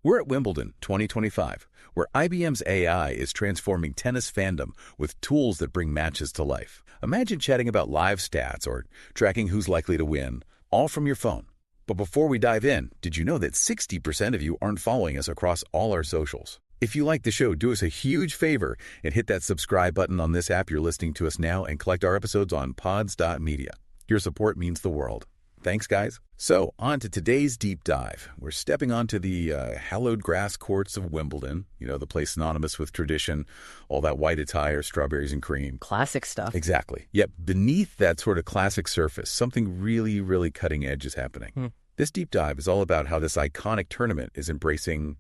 We're at Wimbledon 2025, where IBM's AI is transforming tennis fandom with tools that bring matches to life. Imagine chatting about live stats or tracking who's likely to win, all from your phone. But before we dive in, did you know that 60% of you aren't following us across all our socials? If you like the show, do us a huge favor and hit that subscribe button on this app you're listening to us now and collect our episodes on pods.media. Your support means the world. Thanks, guys. So, on to today's deep dive. We're stepping onto the hallowed grass courts of Wimbledon, the place synonymous with tradition, all that white attire, strawberries and cream. Classic stuff. Exactly. Yet beneath that sort of classic surface, something really, really cutting edge is happening. This deep dive is all about how this iconic tournament is embracing,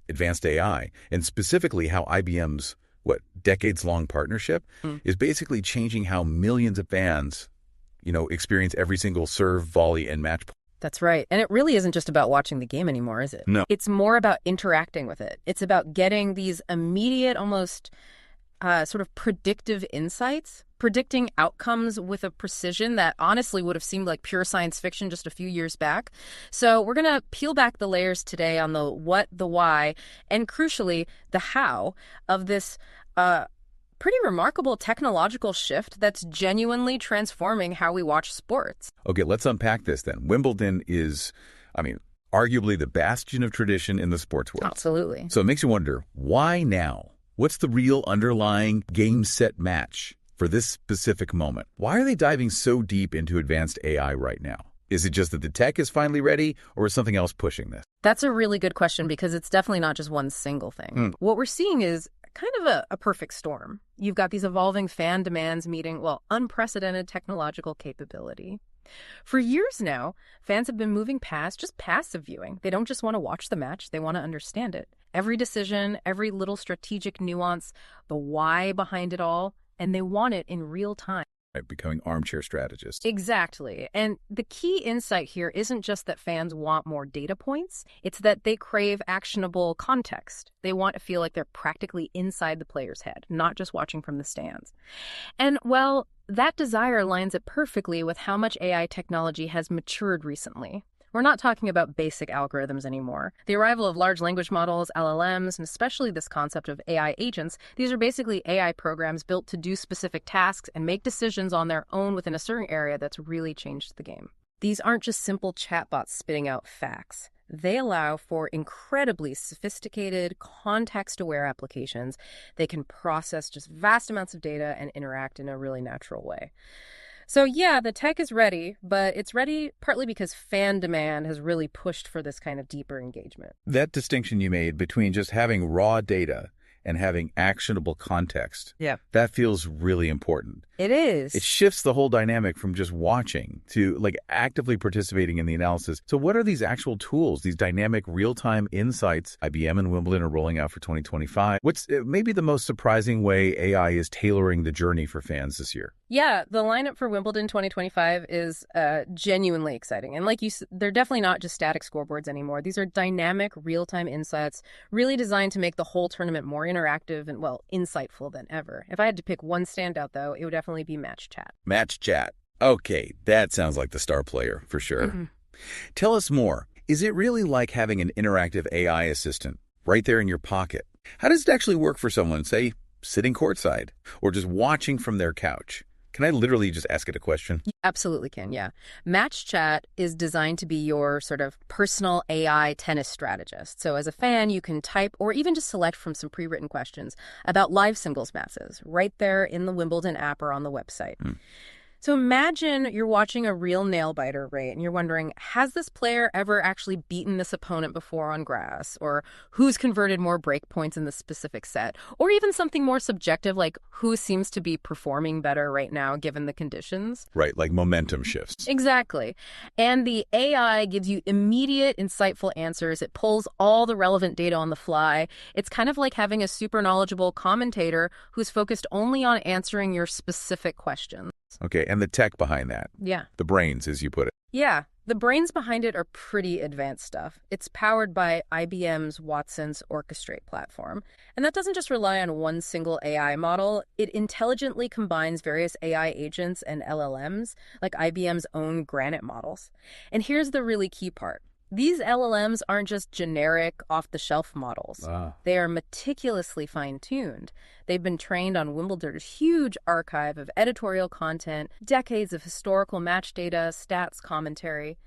advanced AI, and specifically how IBM's, decades-long partnership is basically changing how millions of fans experience every single serve, volley, and match point. That's right. And it really isn't just about watching the game anymore, is it? No. It's more about interacting with it. It's about getting these immediate, almost sort of predictive insights, predicting outcomes with a precision that honestly would have seemed like pure science fiction just a few years back. So we're going to peel back the layers today on the what, the why, and crucially, the how of this pretty remarkable technological shift that's genuinely transforming how we watch sports. Okay, let's unpack this then. Wimbledon is, arguably the bastion of tradition in the sports world. Absolutely. So it makes you wonder, why now? What's the real underlying game set match for this specific moment? Why are they diving so deep into advanced AI right now? Is it just that the tech is finally ready, or is something else pushing this? That's a really good question because it's definitely not just one single thing. What we're seeing is kind of a perfect storm. You've got these evolving fan demands meeting, unprecedented technological capability. For years now, fans have been moving past just passive viewing. They don't just want to watch the match, they want to understand it. Every decision, every little strategic nuance, the why behind it all, and they want it in real time. Right, becoming armchair strategists. Exactly. And the key insight here isn't just that fans want more data points, it's that they crave actionable context. They want to feel like they're practically inside the player's head, not just watching from the stands. And, that desire lines up perfectly with how much AI technology has matured recently. We're not talking about basic algorithms anymore. The arrival of large language models, LLMs, and especially this concept of AI agents, these are basically AI programs built to do specific tasks and make decisions on their own within a certain area that's really changed the game. These aren't just simple chatbots spitting out facts. They allow for incredibly sophisticated, context-aware applications. They can process just vast amounts of data and interact in a really natural way. So yeah, the tech is ready, but it's ready partly because fan demand has really pushed for this kind of deeper engagement. That distinction you made between just having raw data and having actionable context, that feels really important. It is. It shifts the whole dynamic from just watching to actively participating in the analysis. So what are these actual tools, these dynamic real-time insights IBM and Wimbledon are rolling out for 2025? What's maybe the most surprising way AI is tailoring the journey for fans this year? Yeah, the lineup for Wimbledon 2025 is genuinely exciting. And like you said, they're definitely not just static scoreboards anymore. These are dynamic, real-time insights, really designed to make the whole tournament more interactive and, insightful than ever. If I had to pick one standout, though, it would definitely be Match Chat. Match Chat. Okay, that sounds like the star player, for sure. Tell us more. Is it really like having an interactive AI assistant right there in your pocket? How does it actually work for someone, say, sitting courtside, or just watching from their couch? Can I literally just ask it a question? You absolutely can, yeah. Match Chat is designed to be your sort of personal AI tennis strategist. So as a fan, you can type or even just select from some pre-written questions about live singles matches right there in the Wimbledon app or on the website. So imagine you're watching a real nail-biter, right? And you're wondering, has this player ever actually beaten this opponent before on grass? Or who's converted more break points in this specific set? Or even something more subjective, like who seems to be performing better right now given the conditions? Right, like momentum shifts. Exactly. And the AI gives you immediate, insightful answers. It pulls all the relevant data on the fly. It's kind of like having a super knowledgeable commentator who's focused only on answering your specific questions. Okay, and the tech behind that. Yeah. The brains, as you put it. Yeah, the brains behind it are pretty advanced stuff. It's powered by IBM's Watson's Orchestrate platform. And that doesn't just rely on one single AI model. It intelligently combines various AI agents and LLMs, like IBM's own Granite models. And here's the really key part. These LLMs aren't just generic, off-the-shelf models. Ah. They are meticulously fine-tuned. They've been trained on Wimbledon's huge archive of editorial content, decades of historical match data, stats, commentary,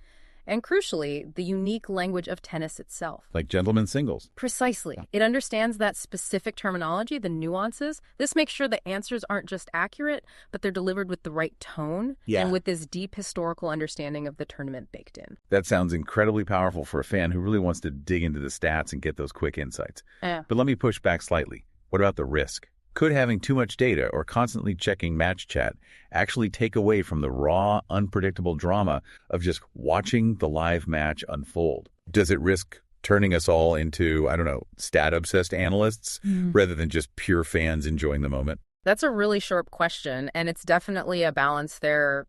and crucially, the unique language of tennis itself. Like gentlemen's singles. Precisely. It understands that specific terminology, the nuances. This makes sure the answers aren't just accurate, but they're delivered with the right tone and with this deep historical understanding of the tournament baked in. That sounds incredibly powerful for a fan who really wants to dig into the stats and get those quick insights. Yeah. But let me push back slightly. What about the risk? Could having too much data or constantly checking match chat actually take away from the raw, unpredictable drama of just watching the live match unfold? Does it risk turning us all into, I don't know, stat-obsessed analysts rather than just pure fans enjoying the moment? That's a really sharp question, and it's definitely a balance they're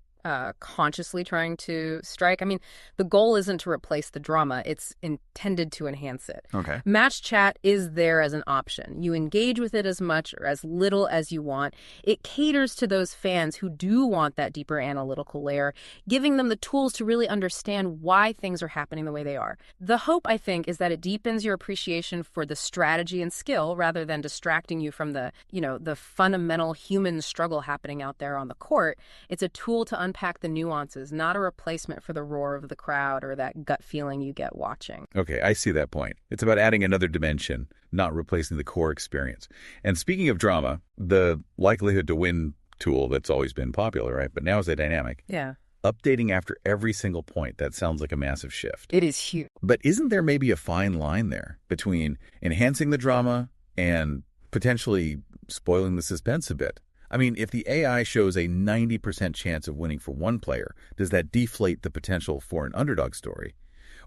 consciously trying to strike. I mean, the goal isn't to replace the drama. It's intended to enhance it. Okay. Match chat is there as an option. You engage with it as much or as little as you want. It caters to those fans who do want that deeper analytical layer, giving them the tools to really understand why things are happening the way they are. The hope, I think, is that it deepens your appreciation for the strategy and skill rather than distracting you from the fundamental human struggle happening out there on the court. It's a tool to unpack the nuances, not a replacement for the roar of the crowd or that gut feeling you get watching. Okay, I see that point. It's about adding another dimension, not replacing the core experience. And speaking of drama, the likelihood to win tool that's always been popular, right? But now is a dynamic. Yeah. Updating after every single point, that sounds like a massive shift. It is huge. But isn't there maybe a fine line there between enhancing the drama and potentially spoiling the suspense a bit? I mean, if the AI shows a 90% chance of winning for one player, does that deflate the potential for an underdog story?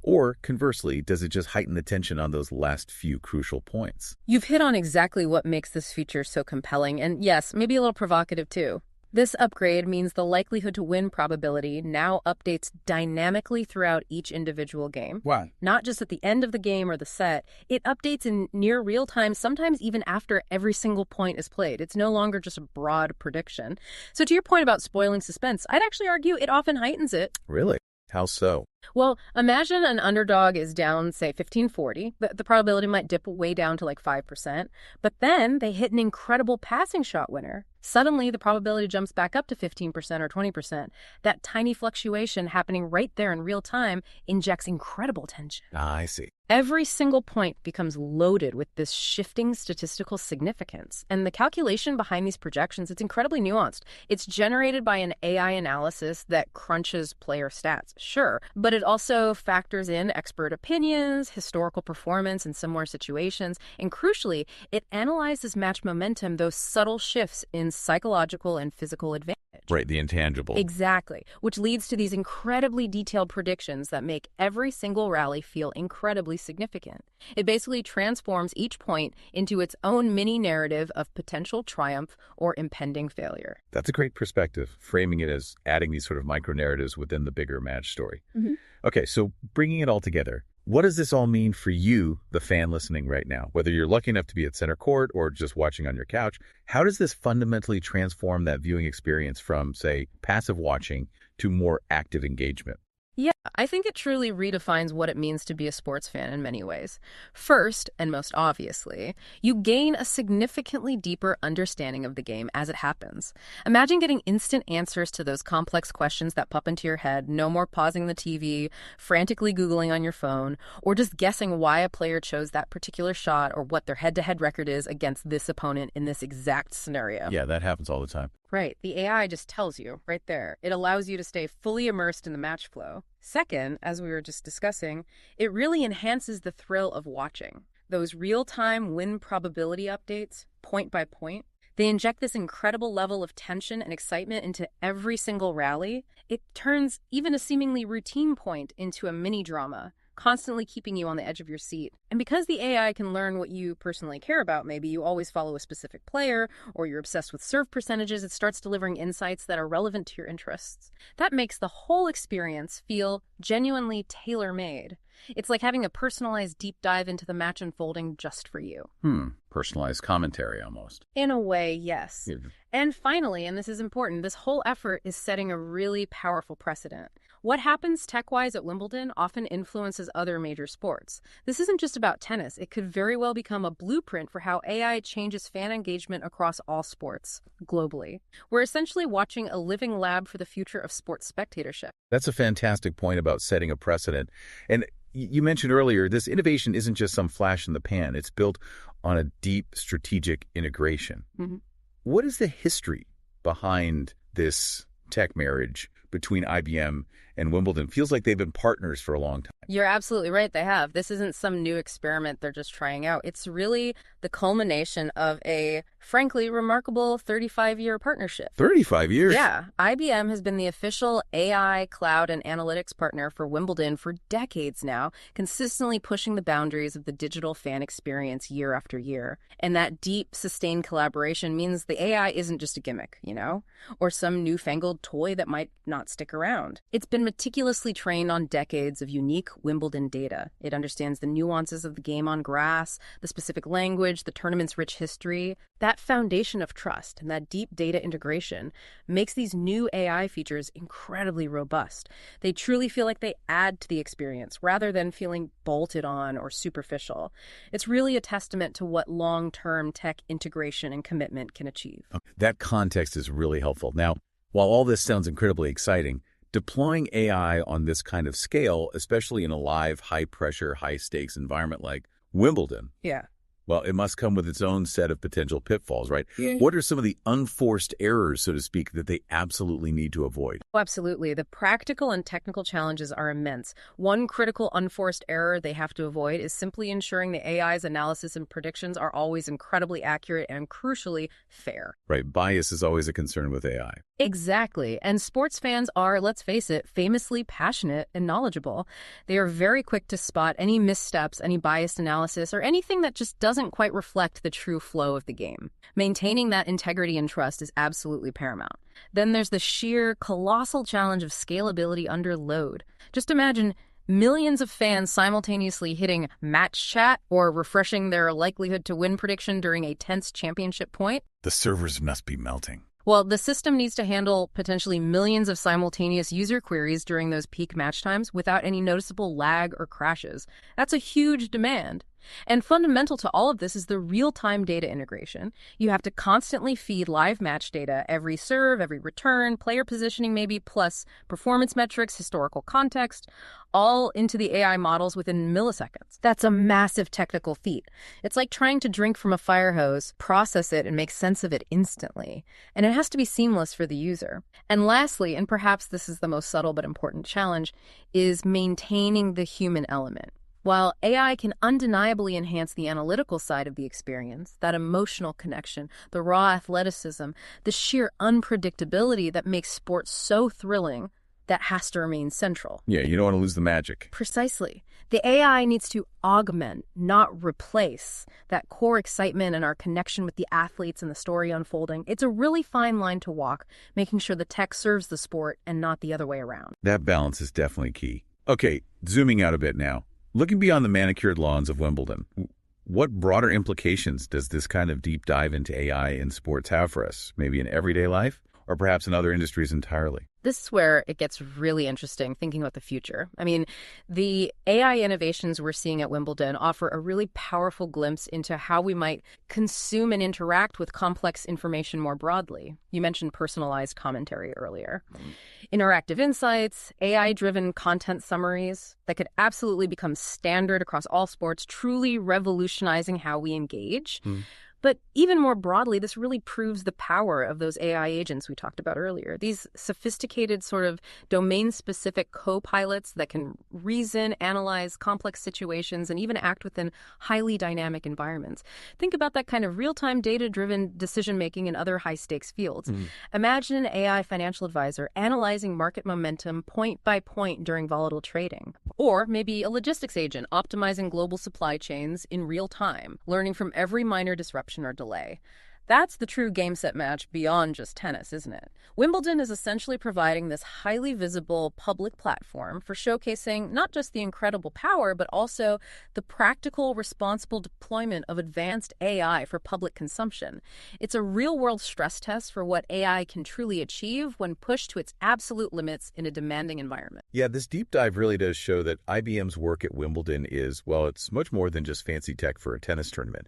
Or conversely, does it just heighten the tension on those last few crucial points? You've hit on exactly what makes this feature so compelling, and yes, maybe a little provocative too. This upgrade means the likelihood to win probability now updates dynamically throughout each individual game. Wow. Not just at the end of the game or the set, it updates in near real time, sometimes even after every single point is played. It's no longer just a broad prediction. So to your point about spoiling suspense, I'd actually argue it often heightens it. Really? How so? Well, imagine an underdog is down, say, 15-40. The probability might dip way down to like 5%, but then they hit an incredible passing shot winner. Suddenly, the probability jumps back up to 15% or 20%. That tiny fluctuation happening right there in real time injects incredible tension. Ah, I see. Every single point becomes loaded with this shifting statistical significance. And the calculation behind these projections, it's incredibly nuanced. It's generated by an AI analysis that crunches player stats, sure, but it also factors in expert opinions, historical performance in similar situations, and crucially, it analyzes match momentum, those subtle shifts in psychological and physical advantage. Right, the intangible. Exactly, which leads to these incredibly detailed predictions that make every single rally feel incredibly significant. It basically transforms each point into its own mini narrative of potential triumph or impending failure. That's a great perspective, framing it as adding these sort of micro-narratives within the bigger match story. Mm-hmm. Okay, so bringing it all together, what does this all mean for you, the fan listening right now? Whether you're lucky enough to be at center court or just watching on your couch, how does this fundamentally transform that viewing experience from, say, passive watching to more active engagement? Yeah, I think it truly redefines what it means to be a sports fan in many ways. First, and most obviously, you gain a significantly deeper understanding of the game as it happens. Imagine getting instant answers to those complex questions that pop into your head, no more pausing the TV, frantically Googling on your phone, or just guessing why a player chose that particular shot or what their head-to-head record is against this opponent in this exact scenario. Yeah, that happens all the time. Right. The AI just tells you right there. It allows you to stay fully immersed in the match flow. Second, as we were just discussing, it really enhances the thrill of watching. Those real-time win probability updates, point by point, they inject this incredible level of tension and excitement into every single rally. It turns even a seemingly routine point into a mini drama, constantly keeping you on the edge of your seat. And because the AI can learn what you personally care about, maybe you always follow a specific player or you're obsessed with serve percentages, it starts delivering insights that are relevant to your interests. That makes the whole experience feel genuinely tailor-made. It's like having a personalized deep dive into the match unfolding just for you. Personalized commentary almost. In a way, yes. Yeah. And finally, and this is important, this whole effort is setting a really powerful precedent. What happens tech-wise at Wimbledon often influences other major sports. This isn't just about tennis. It could very well become a blueprint for how AI changes fan engagement across all sports globally. We're essentially watching a living lab for the future of sports spectatorship. That's a fantastic point about setting a precedent. And you mentioned earlier, this innovation isn't just some flash in the pan. It's built on a deep strategic integration. Mhm. What is the history behind this tech marriage between IBM and Wimbledon? Feels like they've been partners for a long time. You're absolutely right. They have. This isn't some new experiment they're just trying out. It's really the culmination of a, frankly, remarkable 35-year partnership. 35 years? Yeah. IBM has been the official AI, cloud, and analytics partner for Wimbledon for decades now, consistently pushing the boundaries of the digital fan experience year after year. And that deep, sustained collaboration means the AI isn't just a gimmick, or some newfangled toy that might not stick around. It's been meticulously trained on decades of unique Wimbledon data. It understands the nuances of the game on grass, the specific language, the tournament's rich history. That foundation of trust and that deep data integration makes these new AI features incredibly robust. They truly feel like they add to the experience rather than feeling bolted on or superficial. It's really a testament to what long-term tech integration and commitment can achieve. That context is really helpful. Now, while all this sounds incredibly exciting, deploying AI on this kind of scale, especially in a live, high-pressure, high-stakes environment like Wimbledon, well, it must come with its own set of potential pitfalls, right? Yeah. What are some of the unforced errors, so to speak, that they absolutely need to avoid? Oh, absolutely. The practical and technical challenges are immense. One critical unforced error they have to avoid is simply ensuring the AI's analysis and predictions are always incredibly accurate and, crucially, fair. Right. Bias is always a concern with AI. Exactly. And sports fans are, let's face it, famously passionate and knowledgeable. They are very quick to spot any missteps, any biased analysis, or anything that just doesn't quite reflect the true flow of the game. Maintaining that integrity and trust is absolutely paramount. Then there's the sheer, colossal challenge of scalability under load. Just imagine millions of fans simultaneously hitting match chat or refreshing their likelihood to win prediction during a tense championship point. The servers must be melting. Well, the system needs to handle potentially millions of simultaneous user queries during those peak match times without any noticeable lag or crashes. That's a huge demand. And fundamental to all of this is the real-time data integration. You have to constantly feed live match data, every serve, every return, player positioning maybe, plus performance metrics, historical context, all into the AI models within milliseconds. That's a massive technical feat. It's like trying to drink from a fire hose, process it, and make sense of it instantly. And it has to be seamless for the user. And lastly, and perhaps this is the most subtle but important challenge, is maintaining the human element. While AI can undeniably enhance the analytical side of the experience, that emotional connection, the raw athleticism, the sheer unpredictability that makes sports so thrilling, that has to remain central. Yeah, you don't want to lose the magic. Precisely. The AI needs to augment, not replace, that core excitement and our connection with the athletes and the story unfolding. It's a really fine line to walk, making sure the tech serves the sport and not the other way around. That balance is definitely key. Okay, zooming out a bit now. Looking beyond the manicured lawns of Wimbledon, what broader implications does this kind of deep dive into AI in sports have for us? Maybe in everyday life, or perhaps in other industries entirely? This is where it gets really interesting, thinking about the future. I mean, the AI innovations we're seeing at Wimbledon offer a really powerful glimpse into how we might consume and interact with complex information more broadly. You mentioned personalized commentary earlier. Interactive insights, AI-driven content summaries that could absolutely become standard across all sports, truly revolutionizing how we engage. But even more broadly, this really proves the power of those AI agents we talked about earlier. These sophisticated sort of domain-specific co-pilots that can reason, analyze complex situations, and even act within highly dynamic environments. Think about that kind of real-time data-driven decision-making in other high-stakes fields. Imagine an AI financial advisor analyzing market momentum point by point during volatile trading. Or maybe a logistics agent optimizing global supply chains in real time, learning from every minor disruption or delay. That's the true game set match beyond just tennis, isn't it? Wimbledon is essentially providing this highly visible public platform for showcasing not just the incredible power, but also the practical, responsible deployment of advanced AI for public consumption. It's a real-world stress test for what AI can truly achieve when pushed to its absolute limits in a demanding environment. Yeah, this deep dive really does show that IBM's work at Wimbledon is, well, it's much more than just fancy tech for a tennis tournament.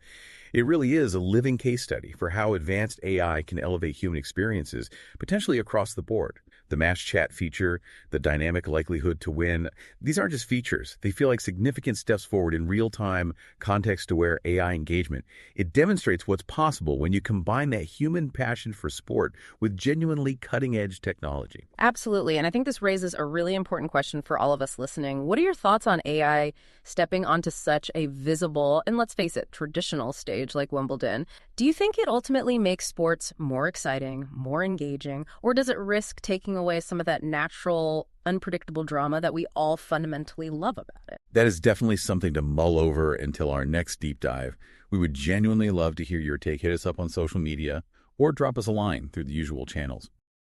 It really is a living case study for how advanced AI can elevate human experiences, potentially across the board. The match chat feature, the dynamic likelihood to win, these aren't just features. They feel like significant steps forward in real-time, context-aware AI engagement. It demonstrates what's possible when you combine that human passion for sport with genuinely cutting-edge technology. Absolutely. And I think this raises a really important question for all of us listening. What are your thoughts on AI stepping onto such a visible, and let's face it, traditional stage like Wimbledon? Do you think it ultimately makes sports more exciting, more engaging, or does it risk taking away some of that natural, unpredictable drama that we all fundamentally love about it? That is definitely something to mull over until our next deep dive. We would genuinely love to hear your take. Hit us up on social media or drop us a line through the usual channels.